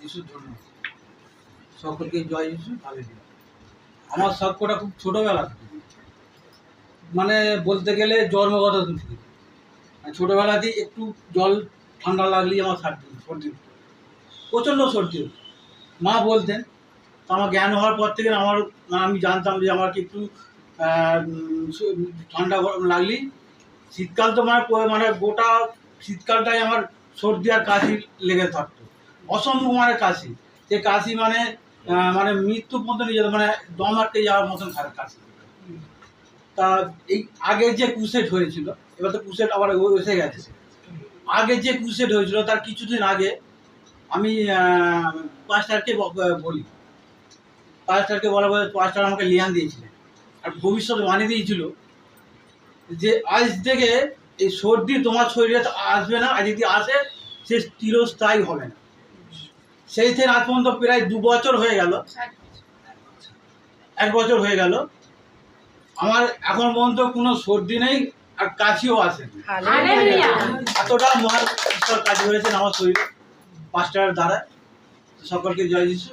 যিশুর ধন্যবাদ। সকলকে জয় যিশু, হালেলুয়া। আমার সবকটা খুব ছোটোবেলা থেকে, মানে বলতে গেলে জন্মগত থেকে, ছোটোবেলাতেই একটু জল ঠান্ডা লাগলেই আমার সর্দি প্রচণ্ড সর্দি হতো। মা বলতেন, তো আমার জ্ঞান হওয়ার পর থেকে আমি জানতাম যে আমাকে একটু ঠান্ডা গরম লাগলেই, শীতকাল তো মানে গোটা শীতকালটাই আমার সর্দি আর কাশি লেগে থাকতো, অসম্ভব মানে কাশি, যে কাশি মানে মানে মৃত্যু পর্যন্ত নিয়ে যেত, মানে দম আটকে যাওয়ার মতন কাশি। তা এই আগে যে ক্রুসেড হয়েছিল, এবার তো ক্রুসেড আবার এসে গেছে, আগে যে ক্রুসেড হয়েছিল তার কিছুদিন আগে আমি পাঁচটারকে বলি, পাঁচটারকে বলা বলে পাঁচটার আমাকে লিয়ান দিয়েছিলেন, আর ভবিষ্যৎ বানিয়ে দিয়েছিল যে আজ থেকে এই সর্দি তোমার শরীরে আসবে না, আর যদি আসে সে চিরস্থায়ী হবে না। সেই থেকে আজ পর্যন্ত প্রায় 2 বছর হয়ে গেল, 1 বছর হয়ে গেল, আমার এখন পর্যন্ত কোনো সর্দি নেই আর কাশিও আসে। এতটা মহান ঈশ্বর কাজ করেছেন আমার শরীরে পাঁচটার দ্বারা। সকলকে জয় যিশু।